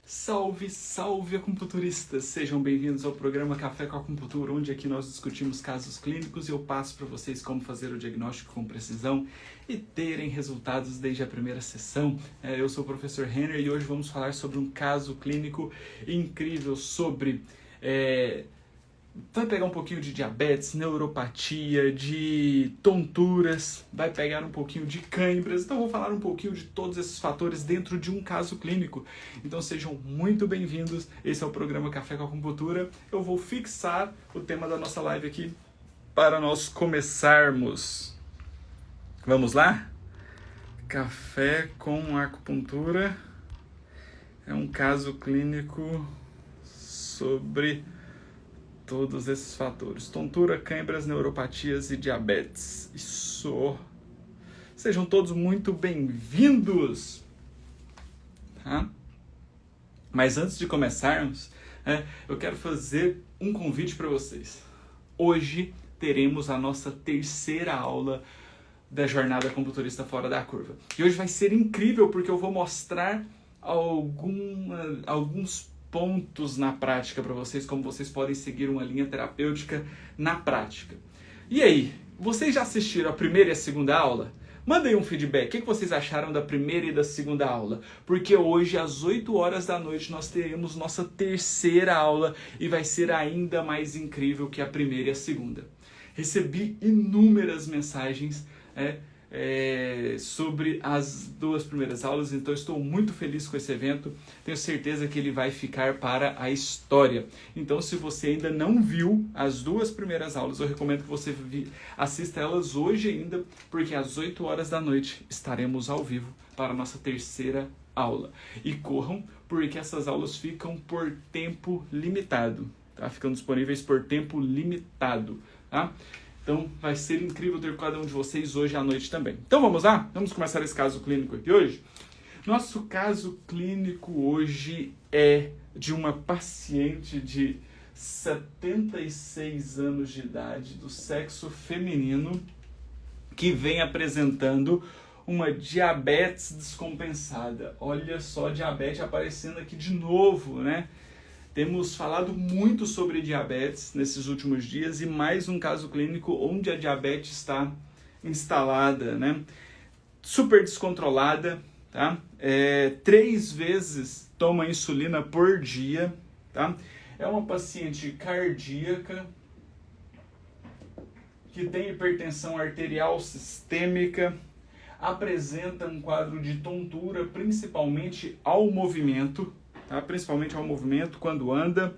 Salve, salve acupunturistas! Sejam bem-vindos ao programa Café com Acupuntura, onde aqui nós discutimos casos clínicos e eu passo para vocês como fazer o diagnóstico com precisão e terem resultados desde a primeira sessão. Eu sou o professor Henner e hoje vamos falar sobre um caso clínico incrível sobre... Vai pegar um pouquinho de diabetes, neuropatia, de tonturas, vai pegar um pouquinho de cãibras. Então vou falar um pouquinho de todos esses fatores dentro de um caso clínico. Então sejam muito bem-vindos. Esse é o programa Café com Acupuntura. Eu vou fixar o tema da nossa live aqui para nós começarmos. Vamos lá? Café com Acupuntura é um caso clínico sobre todos esses fatores: tontura, cãibras, neuropatias e diabetes. Isso! Sejam todos muito bem-vindos! Tá? Mas antes de começarmos, eu quero fazer um convite para vocês. Hoje teremos a nossa terceira aula da jornada acupunturista fora da curva. E hoje vai ser incrível porque eu vou mostrar alguns pontos na prática para vocês, como vocês podem seguir uma linha terapêutica na prática. E aí, vocês já assistiram a primeira e a segunda aula? Mandem um feedback, o que vocês acharam da primeira e da segunda aula? Porque hoje, às 8 horas da noite, nós teremos nossa terceira aula e vai ser ainda mais incrível que a primeira e a segunda. Recebi inúmeras mensagens sobre as duas primeiras aulas, então estou muito feliz com esse evento, tenho certeza que ele vai ficar para a história. Então, se você ainda não viu as duas primeiras aulas, eu recomendo que você assista elas hoje ainda, porque às 8 horas da noite estaremos ao vivo para a nossa terceira aula. E corram, porque essas aulas ficam por tempo limitado, tá? Ficam disponíveis por tempo limitado, tá? Então, vai ser incrível ter cada um de vocês hoje à noite também. Então, vamos lá? Vamos começar esse caso clínico aqui hoje? Nosso caso clínico hoje é de uma paciente de 76 anos de idade, do sexo feminino, que vem apresentando uma diabetes descompensada. Olha só, diabetes aparecendo aqui de novo, né? Temos falado muito sobre diabetes nesses últimos dias e mais um caso clínico onde a diabetes está instalada, né? Super descontrolada, tá? 3 vezes toma insulina por dia, tá? É uma paciente cardíaca que tem hipertensão arterial sistêmica, apresenta um quadro de tontura, principalmente ao movimento, tá? Principalmente ao movimento quando anda,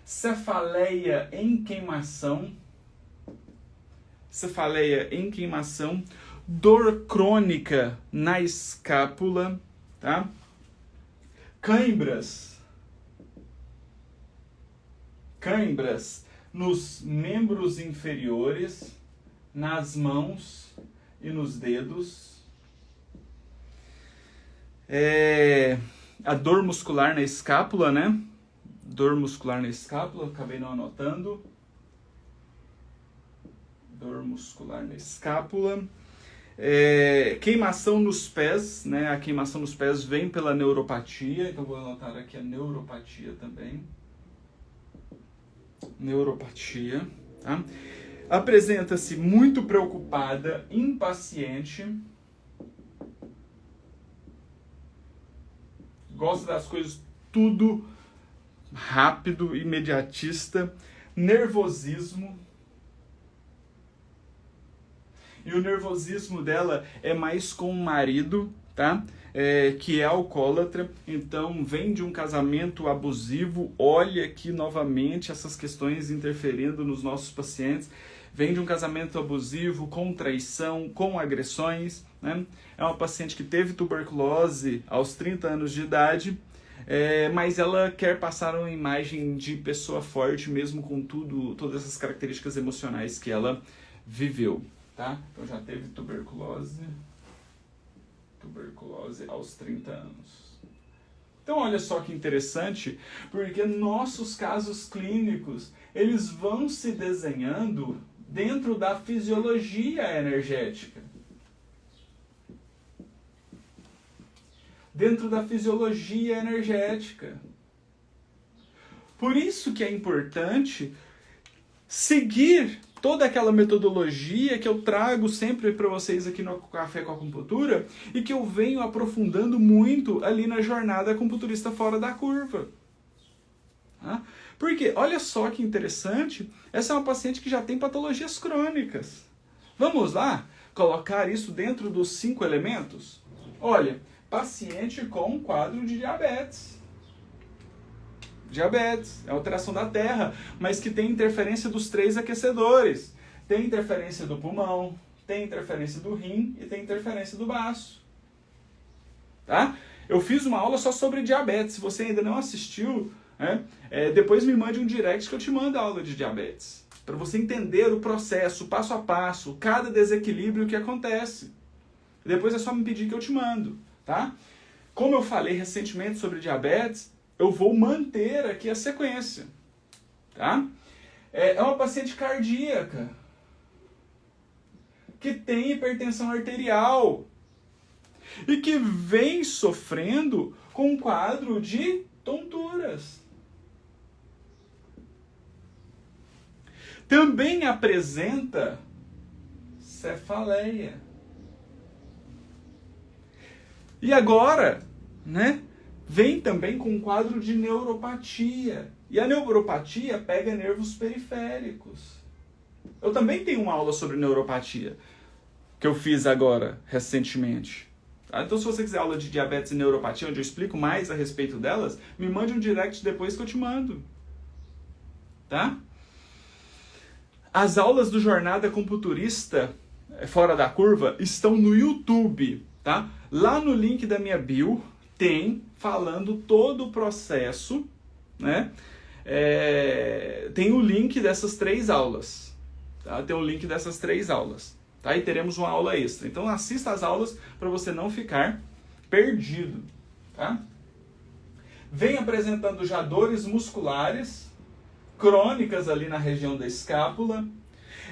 cefaleia em queimação, dor crônica na escápula, tá? Cãibras nos membros inferiores, nas mãos e nos dedos. A dor muscular na escápula, né? Dor muscular na escápula, acabei não anotando. Dor muscular na escápula. Queimação nos pés, né? A queimação nos pés vem pela neuropatia, então vou anotar aqui a neuropatia também. Neuropatia, tá? Apresenta-se muito preocupada, impaciente. Gosta das coisas tudo rápido, imediatista, nervosismo. E o nervosismo dela é mais com o marido, tá? Que é alcoólatra, então vem de um casamento abusivo. Olha aqui novamente essas questões interferindo nos nossos pacientes. Vem de um casamento abusivo, com traição, com agressões, né? É uma paciente que teve tuberculose aos 30 anos de idade, mas ela quer passar uma imagem de pessoa forte, mesmo com todas essas características emocionais que ela viveu, tá? Então já teve tuberculose aos 30 anos. Então olha só que interessante, porque nossos casos clínicos, eles vão se desenhando dentro da fisiologia energética. dentro da fisiologia energética. Por isso que é importante seguir toda aquela metodologia que eu trago sempre para vocês aqui no Café com Acupuntura e que eu venho aprofundando muito ali na jornada acupunturista fora da curva. Tá? Porque, olha só que interessante, essa é uma paciente que já tem patologias crônicas. Vamos lá colocar isso dentro dos 5 elementos? Olha, paciente com quadro de diabetes. Diabetes, é alteração da terra, mas que tem interferência dos 3 aquecedores. Tem interferência do pulmão, tem interferência do rim e tem interferência do baço. Tá? Eu fiz uma aula só sobre diabetes. Se você ainda não assistiu, né, depois me mande um direct que eu te mando a aula de diabetes. Para você entender o processo, passo a passo, cada desequilíbrio que acontece. Depois é só me pedir que eu te mando. Tá? Como eu falei recentemente sobre diabetes, eu vou manter aqui a sequência, tá? É uma paciente cardíaca que tem hipertensão arterial e que vem sofrendo com um quadro de tonturas. Também apresenta cefaleia. E agora, né? Vem também com um quadro de neuropatia. E a neuropatia pega nervos periféricos. Eu também tenho uma aula sobre neuropatia, que eu fiz agora, recentemente. Tá? Então, se você quiser aula de diabetes e neuropatia, onde eu explico mais a respeito delas, me mande um direct depois que eu te mando. Tá? As aulas do Jornada Acupunturista Fora da Curva estão no YouTube. Tá? Lá no link da minha bio, tem falando todo o processo, né? Tem o link dessas 3 aulas, tá? Tem o link dessas 3 aulas, tá? E teremos uma aula extra. Então assista as aulas para você não ficar perdido, tá? Vem apresentando já dores musculares crônicas ali na região da escápula.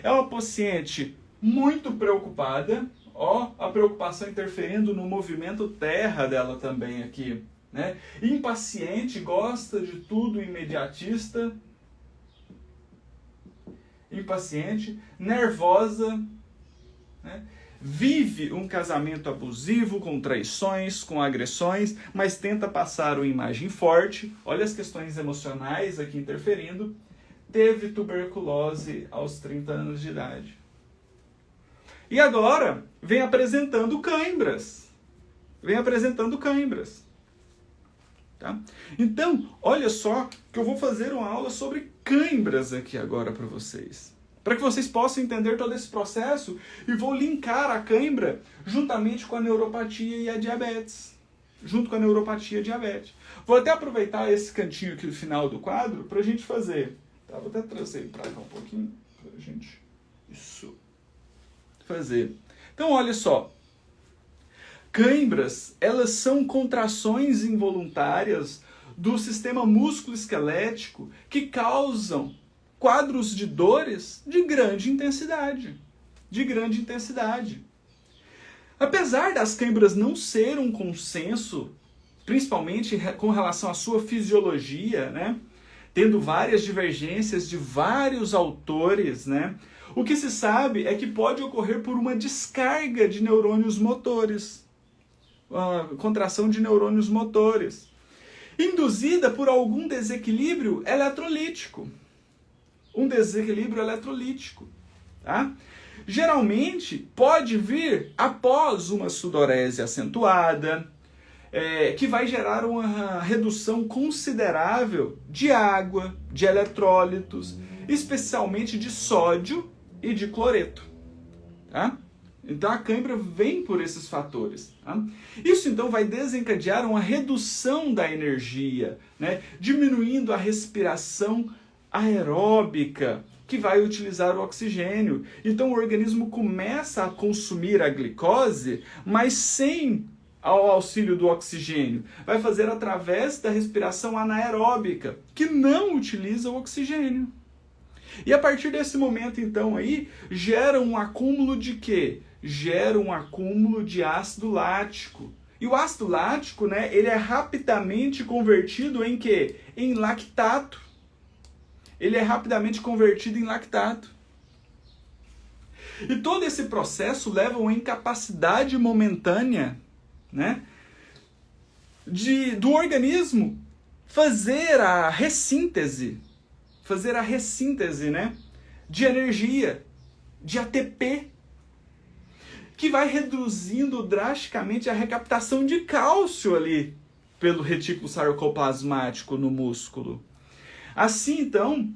É uma paciente muito preocupada. Ó, a preocupação interferindo no movimento terra dela também aqui, né? Impaciente, gosta de tudo imediatista. Impaciente, nervosa, né? Vive um casamento abusivo, com traições, com agressões, mas tenta passar uma imagem forte. Olha as questões emocionais aqui interferindo. Teve tuberculose aos 30 anos de idade. E agora vem apresentando cãibras. Tá? Então, olha só que eu vou fazer uma aula sobre cãibras aqui agora para vocês. Para que vocês possam entender todo esse processo e vou linkar a cãibra juntamente com a neuropatia e a diabetes. Vou até aproveitar esse cantinho aqui do final do quadro para a gente fazer. Tá? Vou até trazer ele para cá um pouquinho para a gente... Isso... fazer. Então, olha só. Cãibras, elas são contrações involuntárias do sistema músculo-esquelético que causam quadros de dores de grande intensidade. Apesar das cãibras não ser um consenso, principalmente com relação à sua fisiologia, né? Tendo várias divergências de vários autores, né? O que se sabe é que pode ocorrer por uma descarga de neurônios motores, uma contração de neurônios motores, induzida por algum desequilíbrio eletrolítico. Tá? Geralmente pode vir após uma sudorese acentuada, que vai gerar uma redução considerável de água, de eletrólitos, especialmente de sódio e de cloreto. Tá? Então a cãibra vem por esses fatores. Tá? Isso então vai desencadear uma redução da energia, né? Diminuindo a respiração aeróbica, que vai utilizar o oxigênio. Então o organismo começa a consumir a glicose, mas sem ao auxílio do oxigênio. Vai fazer através da respiração anaeróbica, que não utiliza o oxigênio. E a partir desse momento, então, aí, gera um acúmulo de quê? Gera um acúmulo de ácido lático. E o ácido lático, né, ele é rapidamente convertido em quê? Em lactato. Ele é rapidamente convertido em lactato. E todo esse processo leva a uma incapacidade momentânea, né, do organismo fazer a ressíntese, né, de energia, de ATP, que vai reduzindo drasticamente a recaptação de cálcio ali pelo retículo sarcoplasmático no músculo. Assim, então,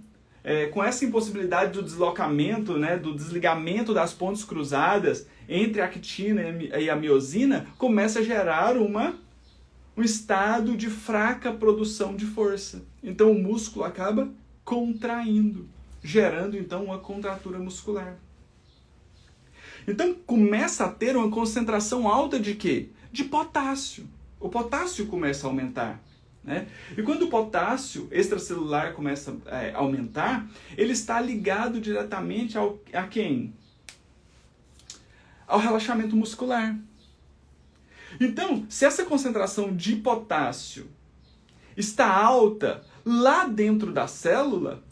com essa impossibilidade do deslocamento, né, do desligamento das pontes cruzadas entre a actina e a miosina, começa a gerar um estado de fraca produção de força. Então o músculo acaba contraindo, gerando então uma contratura muscular. Então começa a ter uma concentração alta de quê? De potássio. O potássio começa a aumentar, né? E quando o potássio extracelular começa a aumentar, ele está ligado diretamente a quem? Ao relaxamento muscular. Então, se essa concentração de potássio está alta lá dentro da célula,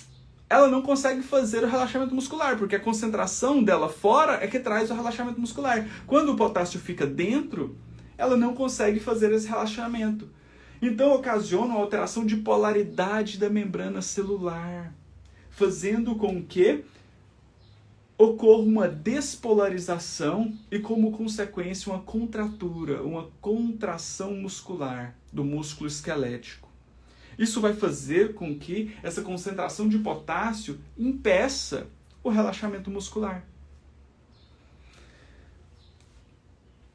ela não consegue fazer o relaxamento muscular, porque a concentração dela fora é que traz o relaxamento muscular. Quando o potássio fica dentro, ela não consegue fazer esse relaxamento. Então ocasiona uma alteração de polaridade da membrana celular, fazendo com que ocorra uma despolarização e, como consequência, uma contratura, uma contração muscular do músculo esquelético. Isso vai fazer com que essa concentração de potássio impeça o relaxamento muscular.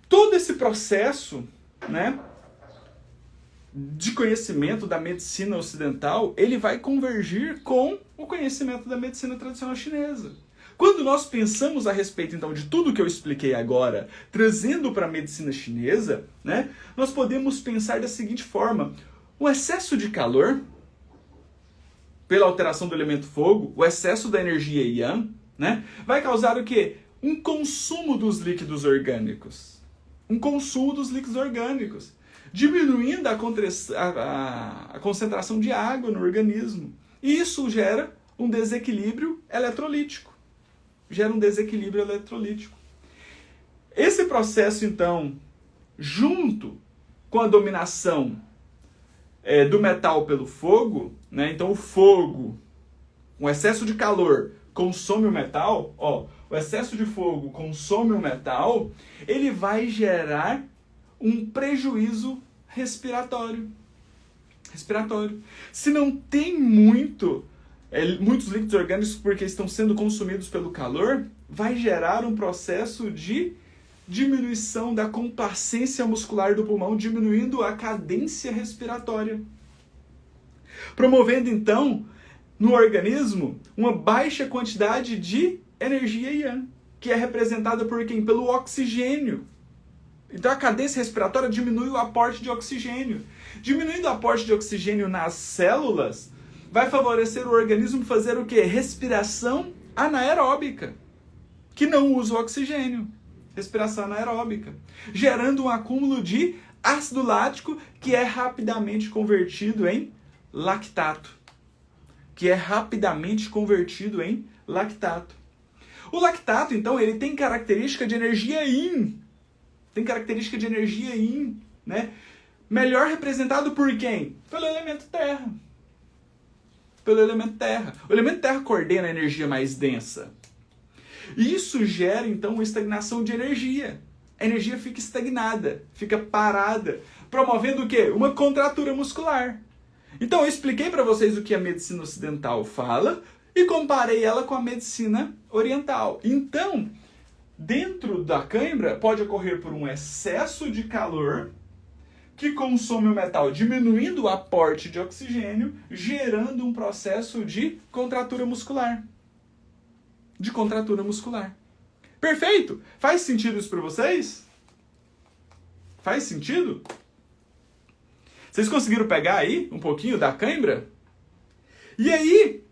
Todo esse processo, né, de conhecimento da medicina ocidental, ele vai convergir com o conhecimento da medicina tradicional chinesa. Quando nós pensamos a respeito, então, de tudo que eu expliquei agora, trazendo para a medicina chinesa, né, nós podemos pensar da seguinte forma: o excesso de calor, pela alteração do elemento fogo, o excesso da energia yang, né, vai causar o quê? Um consumo dos líquidos orgânicos. Um consumo dos líquidos orgânicos, diminuindo a concentração de água no organismo. E isso gera um desequilíbrio eletrolítico. Esse processo, então, junto com a dominação do metal pelo fogo, né? Então o fogo, um excesso de calor, consome o metal, o excesso de fogo consome o metal, ele vai gerar um prejuízo respiratório. Se não tem muitos líquidos orgânicos porque estão sendo consumidos pelo calor, vai gerar um processo de diminuição da complacência muscular do pulmão, diminuindo a cadência respiratória, promovendo então no organismo uma baixa quantidade de energia yang, que é representada por quem? Pelo oxigênio. Então a cadência respiratória diminui o aporte de oxigênio. Diminuindo o aporte de oxigênio nas células, vai favorecer o organismo fazer o quê? Respiração anaeróbica, que não usa o oxigênio. Respiração anaeróbica, gerando um acúmulo de ácido lático que é rapidamente convertido em lactato. O lactato, então, ele tem característica de energia yin. Né? Melhor representado por quem? Pelo elemento terra. O elemento terra coordena a energia mais densa. Isso gera, então, uma estagnação de energia. A energia fica estagnada, fica parada, promovendo o quê? Uma contratura muscular. Então, eu expliquei para vocês o que a medicina ocidental fala e comparei ela com a medicina oriental. Então, dentro da cãibra, pode ocorrer por um excesso de calor que consome o metal, diminuindo o aporte de oxigênio, gerando um processo de contratura muscular. Perfeito? Faz sentido isso para vocês? Faz sentido? Vocês conseguiram pegar aí um pouquinho da cãibra? E aí,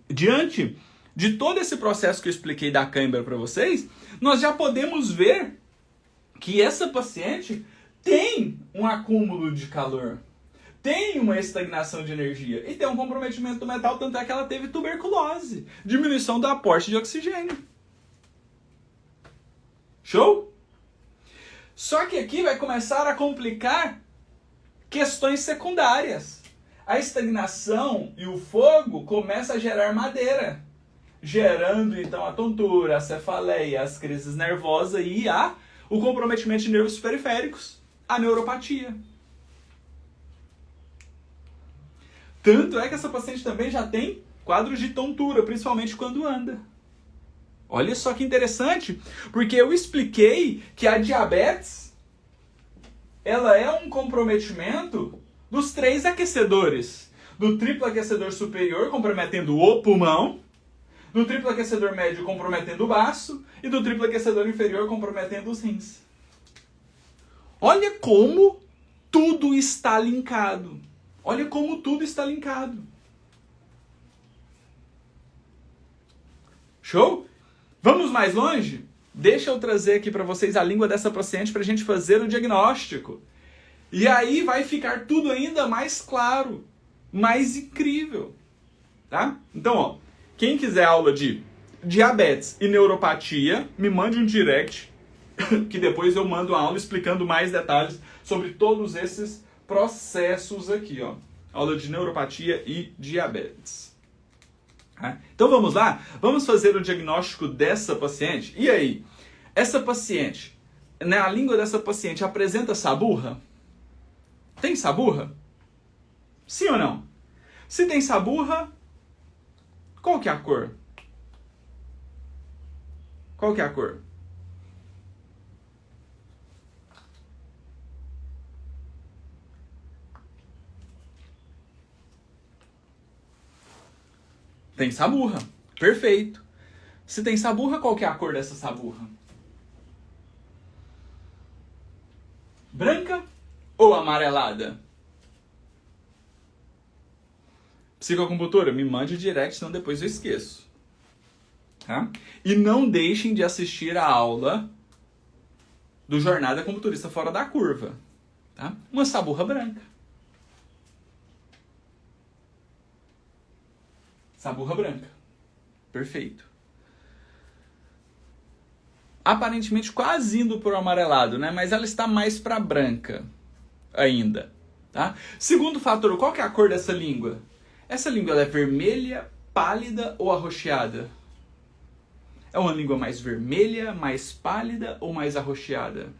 diante de todo esse processo que eu expliquei da cãibra para vocês, nós já podemos ver que essa paciente tem um acúmulo de calor, tem uma estagnação de energia e tem um comprometimento do metal, tanto é que ela teve tuberculose, diminuição do aporte de oxigênio. Show? Só que aqui vai começar a complicar questões secundárias. A estagnação e o fogo começam a gerar madeira, gerando então a tontura, a cefaleia, as crises nervosas e o comprometimento de nervos periféricos, a neuropatia. Tanto é que essa paciente também já tem quadros de tontura, principalmente quando anda. Olha só que interessante, porque eu expliquei que a diabetes, ela é um comprometimento dos 3 aquecedores. Do triplo aquecedor superior, comprometendo o pulmão, do triplo aquecedor médio, comprometendo o baço, e do triplo aquecedor inferior, comprometendo os rins. Olha como tudo está linkado. Olha como tudo está linkado. Show? Vamos mais longe? Deixa eu trazer aqui para vocês a língua dessa paciente para a gente fazer o diagnóstico. E aí vai ficar tudo ainda mais claro, mais incrível. Tá? Então, ó, quem quiser aula de diabetes e neuropatia, me mande um direct, que depois eu mando a aula explicando mais detalhes sobre todos esses processos aqui, ó. Aula de neuropatia e diabetes. Então vamos lá? Vamos fazer o diagnóstico dessa paciente. E aí? Essa paciente, né, a língua dessa paciente apresenta saburra? Tem saburra? Sim ou não? Se tem saburra, qual que é a cor? Qual que é a cor? Tem saburra. Perfeito. Se tem saburra, qual que é a cor dessa saburra? Branca ou amarelada? Psicoacupuntura, me mande direct, senão depois eu esqueço. Tá? E não deixem de assistir a aula do Jornada Acupunturista Fora da Curva. Tá? Uma saburra branca. Saburra branca. Perfeito. Aparentemente quase indo para o amarelado, né? Mas ela está mais para branca ainda. Tá? Segundo fator, qual que é a cor dessa língua? Essa língua ela é vermelha, pálida ou arroxeada? É uma língua mais vermelha, mais pálida ou mais arroxeada?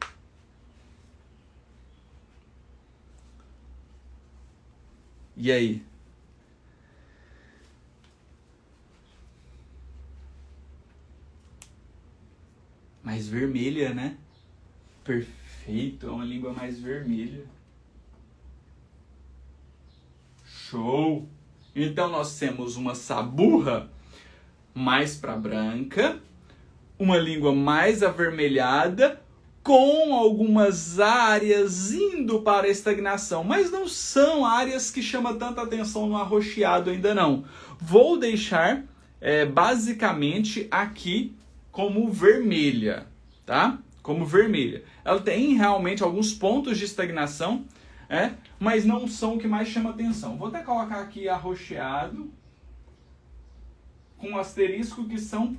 E aí? Mais vermelha, né? Perfeito, é uma língua mais vermelha. Show! Então nós temos uma saburra mais para branca, uma língua mais avermelhada, com algumas áreas indo para a estagnação, mas não são áreas que chamam tanta atenção no arroxeado ainda não. Vou deixar basicamente aqui como vermelha, tá? Como vermelha. Ela tem realmente alguns pontos de estagnação, mas não são o que mais chama atenção. Vou até colocar aqui arroxeado, com asterisco que são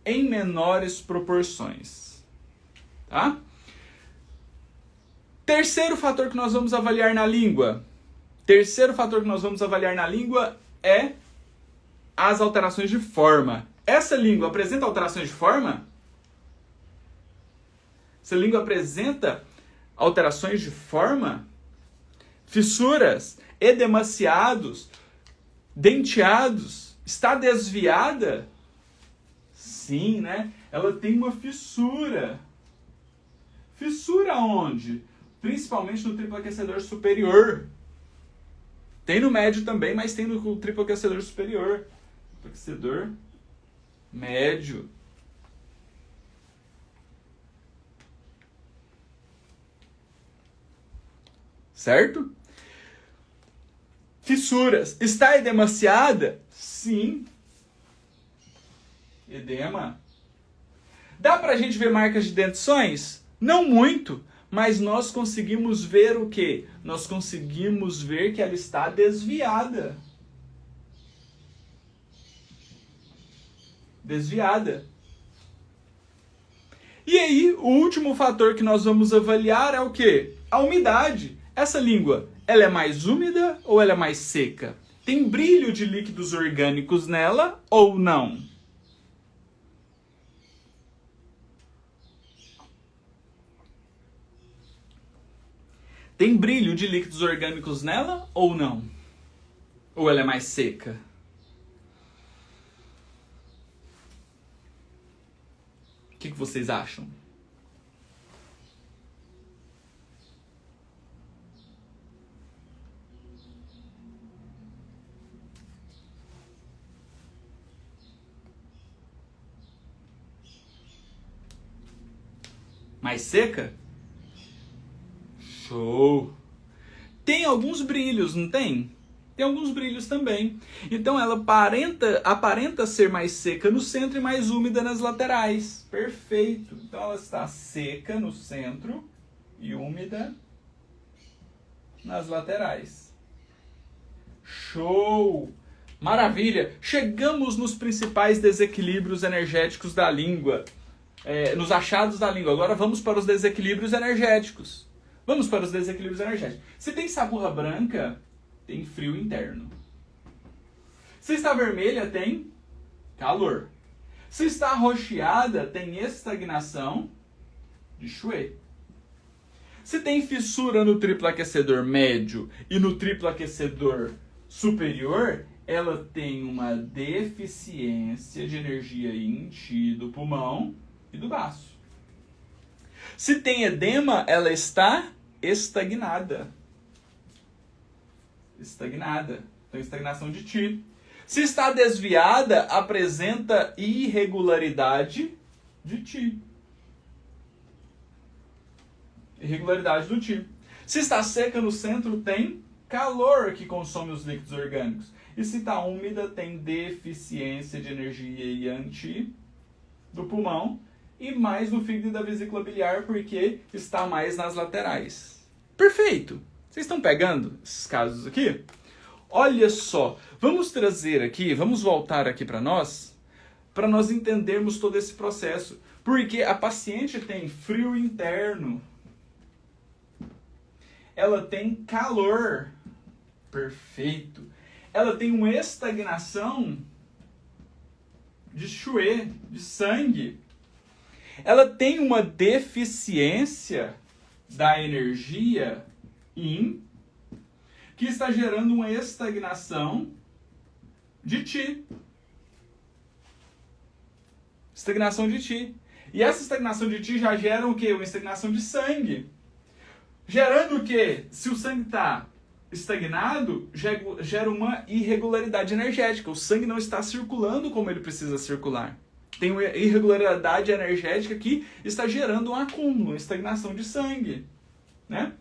em menores proporções, tá? Terceiro fator que nós vamos avaliar na língua. Terceiro fator que nós vamos avaliar na língua é as alterações de forma. Essa língua apresenta alterações de forma? Essa língua apresenta alterações de forma? Fissuras, edemaciados, denteados, está desviada? Sim, né? Ela tem uma fissura. Fissura onde? Principalmente no triplo aquecedor superior. Tem no médio também, mas tem no triplo aquecedor superior. Triplo aquecedor médio. Certo? Fissuras. Está edemaciada? Sim. Edema. Dá pra gente ver marcas de dentições? Não muito, mas nós conseguimos ver o quê? Nós conseguimos ver que ela está desviada. Desviada. E aí, o último fator que nós vamos avaliar é o quê? A umidade. Essa língua, ela é mais úmida ou ela é mais seca? Tem brilho de líquidos orgânicos nela ou não? Tem brilho de líquidos orgânicos nela ou não? Ou ela é mais seca? O que vocês acham? Mais seca? Show! Tem alguns brilhos, não tem? Tem alguns brilhos também. Então ela aparenta ser mais seca no centro e mais úmida nas laterais. Perfeito! Então ela está seca no centro e úmida nas laterais. Show! Maravilha! Chegamos nos principais desequilíbrios energéticos da língua. Nos achados da língua. Agora vamos para os desequilíbrios energéticos. Vamos para os desequilíbrios energéticos. Se tem saburra branca, tem frio interno. Se está vermelha, tem calor. Se está arroxeada, tem estagnação de Chue. Se tem fissura no triplo aquecedor médio e no triplo aquecedor superior, ela tem uma deficiência de energia yin chi do pulmão e do baço. Se tem edema, ela está estagnada. Estagnada. Então, estagnação de Qi. Se está desviada, apresenta irregularidade de Qi. Irregularidade do Qi. Se está seca no centro, tem calor que consome os líquidos orgânicos. E se está úmida, tem deficiência de energia Yang Qi do pulmão e mais no fígado e da vesícula biliar, porque está mais nas laterais. Perfeito! Vocês estão pegando esses casos aqui? Olha só, vamos trazer aqui, vamos voltar aqui para nós entendermos todo esse processo. Porque a paciente tem frio interno, ela tem calor, perfeito. Ela tem uma estagnação de Chue, de sangue. Ela tem uma deficiência da energia Yin, que está gerando uma estagnação de Qi. Estagnação de Qi. E essa estagnação de Qi já gera o quê? Uma estagnação de sangue. Gerando o quê? Se o sangue está estagnado, gera uma irregularidade energética. O sangue não está circulando como ele precisa circular. Tem uma irregularidade energética que está gerando um acúmulo, uma estagnação de sangue, né?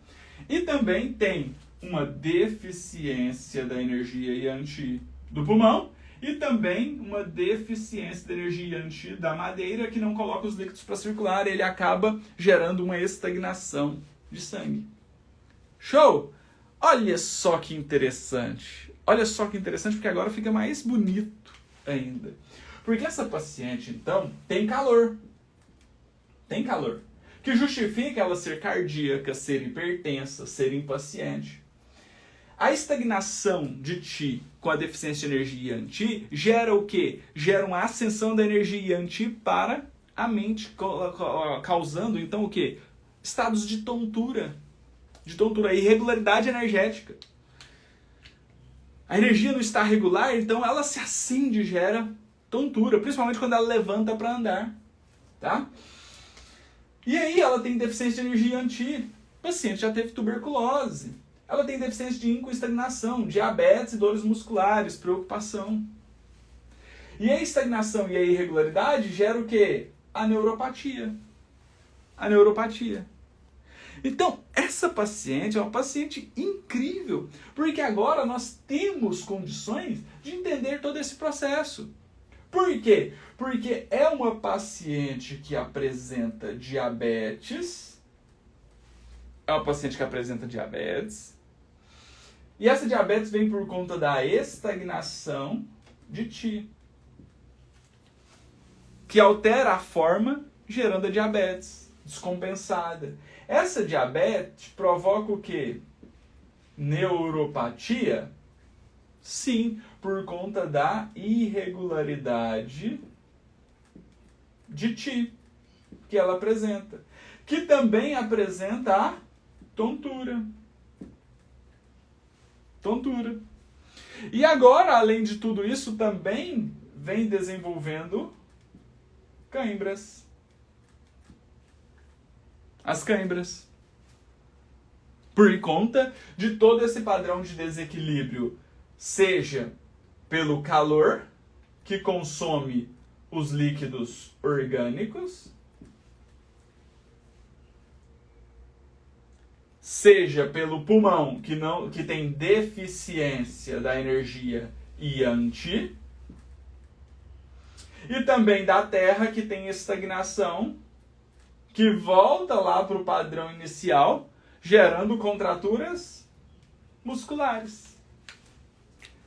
E também tem uma deficiência da energia Yang Qi do pulmão e também uma deficiência da energia Yang Qi da madeira, que não coloca os líquidos para circular, e ele acaba gerando uma estagnação de sangue. Show? Olha só que interessante. Olha só que interessante, porque agora fica mais bonito ainda. Porque essa paciente, então, tem calor. Tem calor. Que justifica ela ser cardíaca, ser hipertensa, ser impaciente. A estagnação de Qi com a deficiência de energia Yang Qi gera o quê? Gera uma ascensão da energia Yang Qi para a mente, causando, então, o quê? Estados de tontura. De tontura, irregularidade energética. A energia não está regular, então ela se acende e gera tontura, principalmente quando ela levanta para andar, tá? E aí ela tem deficiência de energia Yang Qi. O paciente já teve tuberculose. Ela tem deficiência de Yin com estagnação, diabetes e dores musculares, preocupação. E a estagnação e a irregularidade gera o quê? A neuropatia. A neuropatia. Então, essa paciente é uma paciente incrível, porque agora nós temos condições de entender todo esse processo. Por quê? Porque é uma paciente que apresenta diabetes. É uma paciente que apresenta diabetes. E essa diabetes vem por conta da estagnação de Ti, que altera a forma, gerando a diabetes descompensada. Essa diabetes provoca o quê? Neuropatia? Sim, por conta da irregularidade de Ti que ela apresenta, que também apresenta a tontura. Tontura. E agora, além de tudo isso, também vem desenvolvendo cãibras. As cãibras. Por conta de todo esse padrão de desequilíbrio, seja pelo calor que consome os líquidos orgânicos, seja pelo pulmão que tem deficiência da energia Yang, e também da terra que tem estagnação, que volta lá para o padrão inicial, gerando contraturas musculares.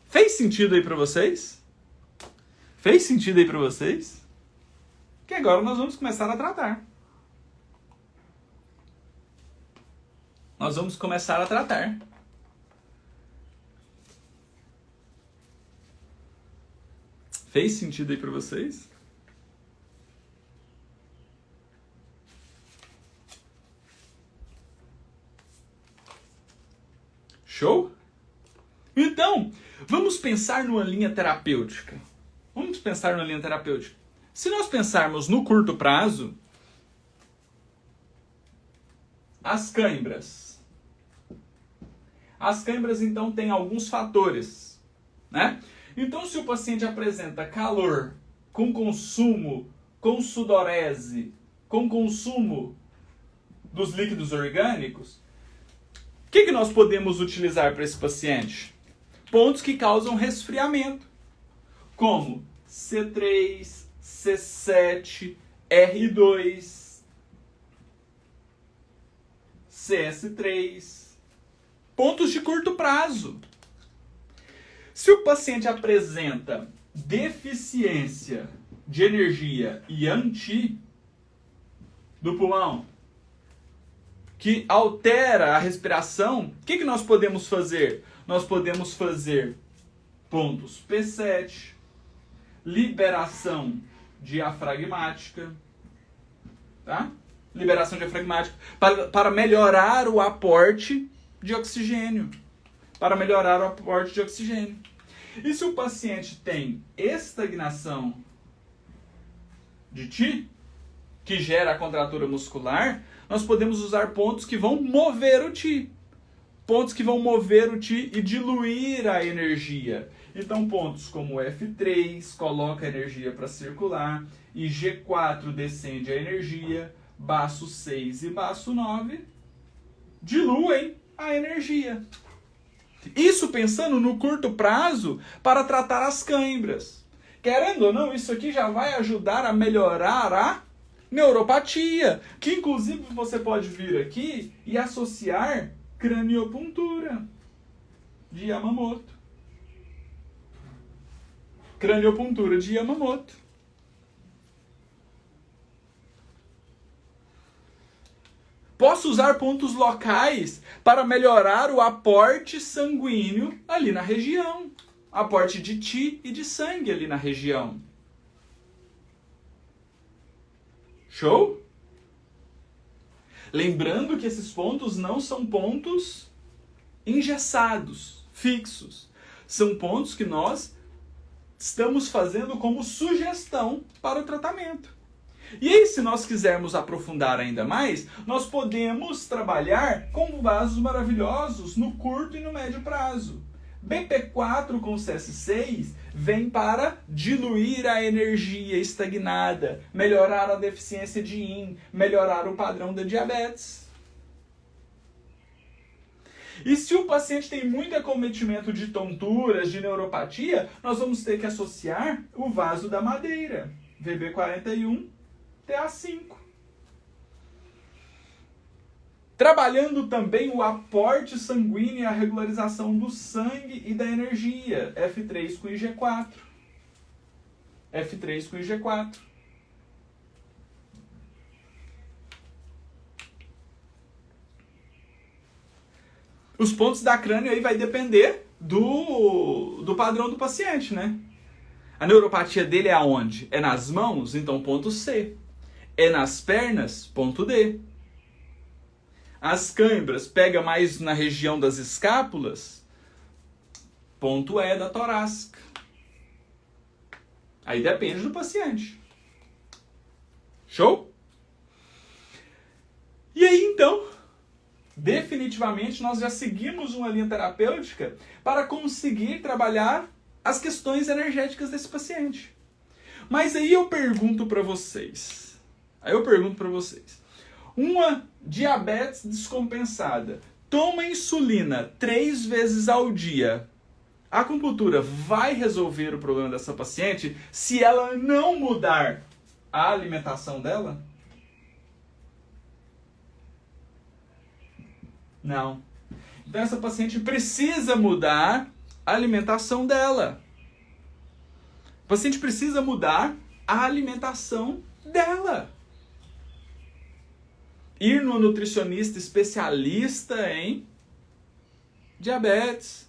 Fez sentido aí para vocês? Fez sentido aí para vocês? Que agora nós vamos começar a tratar. Nós vamos começar a tratar. Fez sentido aí para vocês? Show? Então, vamos pensar numa linha terapêutica. Vamos pensar numa linha terapêutica. Se nós pensarmos no curto prazo, as cãibras. As cãibras, então, têm alguns fatores, né? Então, se o paciente apresenta calor com consumo, com sudorese, com consumo dos líquidos orgânicos, o que nós podemos utilizar para esse paciente? Pontos que causam resfriamento, como C3, C7, R2, CS3. Pontos de curto prazo. Se o paciente apresenta deficiência de energia Yang do pulmão, que altera a respiração, o que nós podemos fazer? Nós podemos fazer pontos P7, liberação diafragmática, tá? Liberação diafragmática, para melhorar o aporte de oxigênio. Para melhorar o aporte de oxigênio. E se o paciente tem estagnação de Ti, que gera a contratura muscular, nós podemos usar pontos que vão mover o Ti. Pontos que vão mover o Ti e diluir a energia. Então, pontos como F3 coloca a energia para circular, e G4 descende a energia, baço 6 e baço 9 diluem a energia. Isso pensando no curto prazo para tratar as cãibras. Querendo ou não, isso aqui já vai ajudar a melhorar a neuropatia, que inclusive você pode vir aqui e associar craniopuntura de Yamamoto. Craniopuntura de Yamamoto. Posso usar pontos locais para melhorar o aporte sanguíneo ali na região. Aporte de Ti e de sangue ali na região. Show? Lembrando que esses pontos não são pontos engessados, fixos. São pontos que nós estamos fazendo como sugestão para o tratamento. E aí, se nós quisermos aprofundar ainda mais, nós podemos trabalhar com vasos maravilhosos no curto e no médio prazo. BP4 com CS6 vem para diluir a energia estagnada, melhorar a deficiência de Yin, melhorar o padrão da diabetes. E se o paciente tem muito acometimento de tonturas, de neuropatia, nós vamos ter que associar o vaso da madeira, VB41, TA5. Trabalhando também o aporte sanguíneo e a regularização do sangue e da energia, F3 com IG4. F3 com IG4. Os pontos da crânio aí vai depender do padrão do paciente, né? A neuropatia dele é aonde? É nas mãos? Então ponto C. É nas pernas? Ponto D. As câimbras pega mais na região das escápulas? Ponto E da torácica. Aí depende do paciente. Show? E aí então, definitivamente nós já seguimos uma linha terapêutica para conseguir trabalhar as questões energéticas desse paciente. Mas aí eu pergunto para vocês. Uma diabetes descompensada, toma insulina 3 vezes ao dia. A acupuntura vai resolver o problema dessa paciente se ela não mudar a alimentação dela? Não. Então essa paciente precisa mudar a alimentação dela. O paciente precisa mudar a alimentação dela. Ir no nutricionista especialista em diabetes.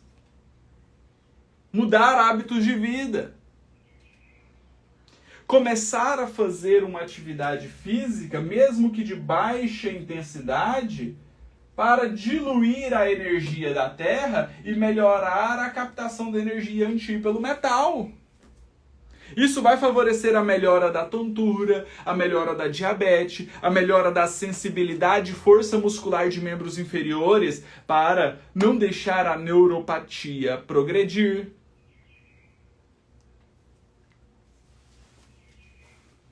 Mudar hábitos de vida. Começar a fazer uma atividade física, mesmo que de baixa intensidade, para diluir a energia da Terra e melhorar a captação da energia anti pelo metal. Isso vai favorecer a melhora da tontura, a melhora da diabetes, a melhora da sensibilidade e força muscular de membros inferiores para não deixar a neuropatia progredir.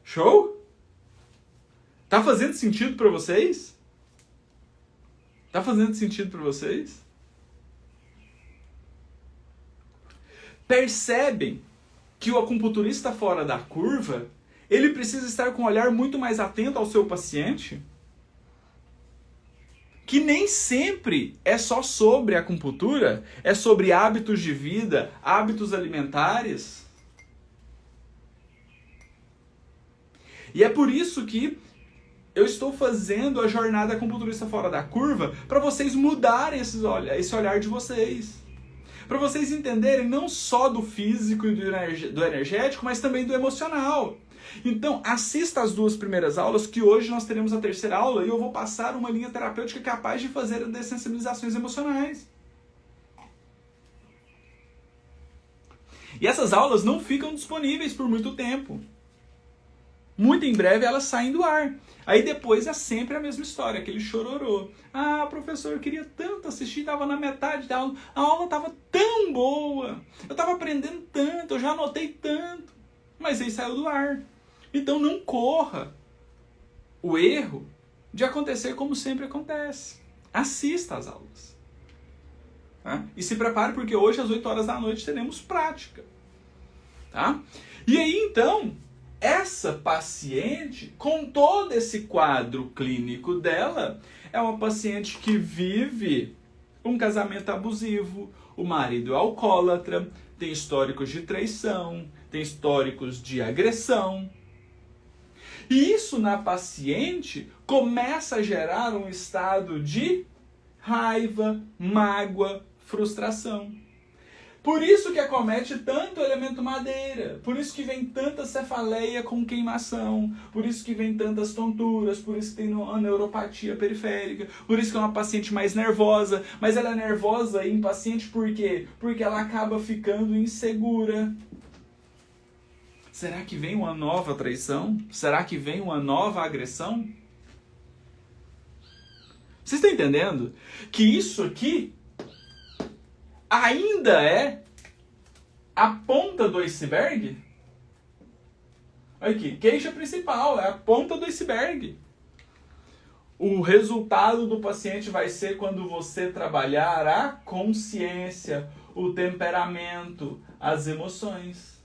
Show? Tá fazendo sentido para vocês? Tá fazendo sentido para vocês? Percebem que o acupunturista fora da curva, ele precisa estar com um olhar muito mais atento ao seu paciente? Que nem sempre é só sobre a acupuntura, é sobre hábitos de vida, hábitos alimentares. E é por isso que eu estou fazendo a jornada acupunturista fora da curva para vocês mudarem esse olhar de vocês. Para vocês entenderem não só do físico e do energético, mas também do emocional. Então, assista as 2 primeiras aulas, que hoje nós teremos a 3ª aula e eu vou passar uma linha terapêutica capaz de fazer dessensibilizações emocionais. E essas aulas não ficam disponíveis por muito tempo. Muito em breve elas saem do ar. Aí depois é sempre a mesma história, aquele chororô. Ah, professor, eu queria tanto assistir, estava na metade da aula. A aula estava tão boa. Eu estava aprendendo tanto, eu já anotei tanto. Mas aí saiu do ar. Então não corra o erro de acontecer como sempre acontece. Assista às aulas. Tá? E se prepare porque hoje às 8 horas da noite teremos prática. Tá? E aí então, essa paciente, com todo esse quadro clínico dela, é uma paciente que vive um casamento abusivo, o marido é alcoólatra, tem históricos de traição, tem históricos de agressão. E isso na paciente começa a gerar um estado de raiva, mágoa, frustração. Por isso que acomete tanto o elemento madeira, por isso que vem tanta cefaleia com queimação, por isso que vem tantas tonturas, por isso que tem a neuropatia periférica, por isso que é uma paciente mais nervosa, mas ela é nervosa e impaciente por quê? Porque ela acaba ficando insegura. Será que vem uma nova traição? Será que vem uma nova agressão? Vocês estão entendendo? Que isso aqui ainda é a ponta do iceberg? Olha aqui, queixa principal, é a ponta do iceberg. O resultado do paciente vai ser quando você trabalhar a consciência, o temperamento, as emoções.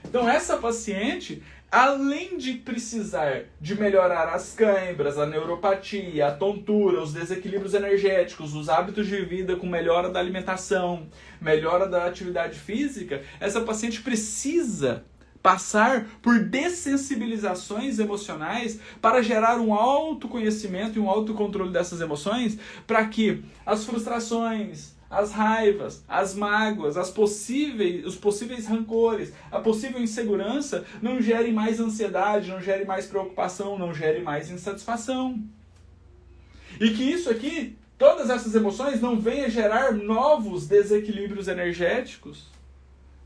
Então essa paciente, além de precisar de melhorar as câimbras, a neuropatia, a tontura, os desequilíbrios energéticos, os hábitos de vida com melhora da alimentação, melhora da atividade física, essa paciente precisa passar por dessensibilizações emocionais para gerar um autoconhecimento e um autocontrole dessas emoções, para que as frustrações, as raivas, as mágoas, os possíveis rancores, a possível insegurança não gerem mais ansiedade, não gerem mais preocupação, não gerem mais insatisfação. E que isso aqui, todas essas emoções não venham gerar novos desequilíbrios energéticos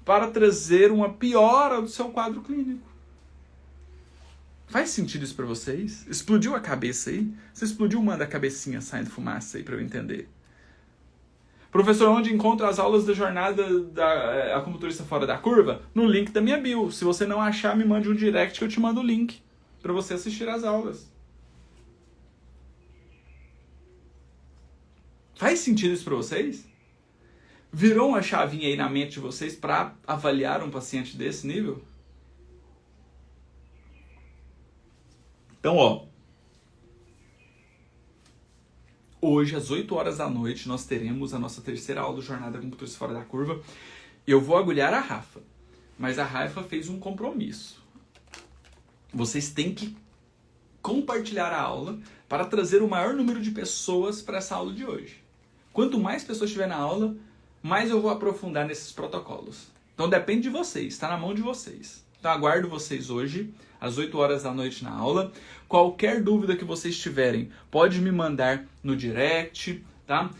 para trazer uma piora do seu quadro clínico. Faz sentido isso para vocês? Explodiu a cabeça aí? Você explodiu uma da cabecinha saindo fumaça aí para eu entender. Professor, onde encontro as aulas da jornada da acupunturista fora da curva? No link da minha bio. Se você não achar, me mande um direct que eu te mando o link para você assistir às aulas. Faz sentido isso para vocês? Virou uma chavinha aí na mente de vocês para avaliar um paciente desse nível? Então, ó, hoje às 8 horas da noite nós teremos a nossa terceira aula do Jornada Acupunturista Fora da Curva. Eu vou agulhar a Rafa, mas a Rafa fez um compromisso. Vocês têm que compartilhar a aula para trazer o maior número de pessoas para essa aula de hoje. Quanto mais pessoas tiver na aula, mais eu vou aprofundar nesses protocolos. Então depende de vocês, está na mão de vocês. Então aguardo vocês hoje, às 8 horas da noite na aula. Qualquer dúvida que vocês tiverem, pode me mandar no direct, tá?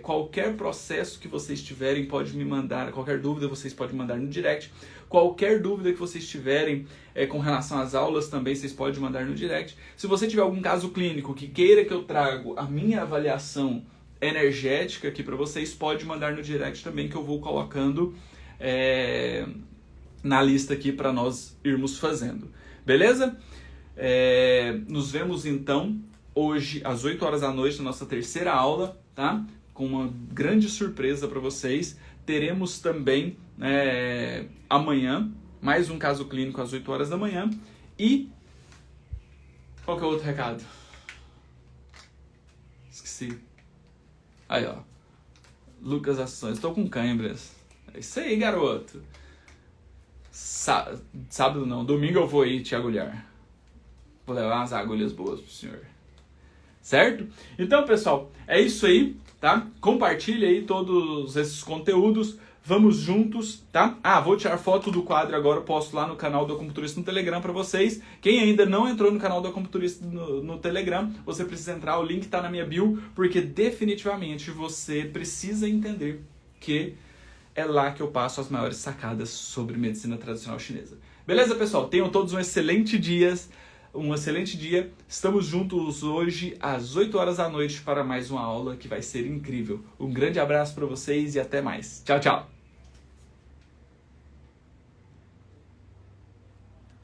Qualquer processo que vocês tiverem, pode me mandar. Qualquer dúvida vocês podem mandar no direct. Qualquer dúvida que vocês tiverem com relação às aulas também, vocês podem mandar no direct. Se você tiver algum caso clínico que queira que eu trago a minha avaliação energética aqui para vocês, pode mandar no direct também, que eu vou colocando na lista aqui para nós irmos fazendo. Beleza? Nos vemos então hoje às 8 horas da noite na nossa terceira aula, tá? Com uma grande surpresa para vocês. Teremos também amanhã mais um caso clínico às 8 horas da manhã. E qual que é o outro recado? Esqueci. Aí, ó. Lucas Ações. Estou com câimbras. É isso aí, garoto. Sábado não. Domingo eu vou ir te agulhar. Vou levar umas agulhas boas pro senhor. Certo? Então, pessoal, é isso aí, tá? Compartilha aí todos esses conteúdos. Vamos juntos, tá? Vou tirar foto do quadro agora, posto lá no canal do Acupunturista no Telegram para vocês. Quem ainda não entrou no canal do Acupunturista no Telegram, você precisa entrar, o link tá na minha bio, porque definitivamente você precisa entender que é lá que eu passo as maiores sacadas sobre medicina tradicional chinesa. Beleza, pessoal? Tenham todos um excelente dia. Estamos juntos hoje às 8 horas da noite para mais uma aula que vai ser incrível. Um grande abraço para vocês e até mais. Tchau, tchau!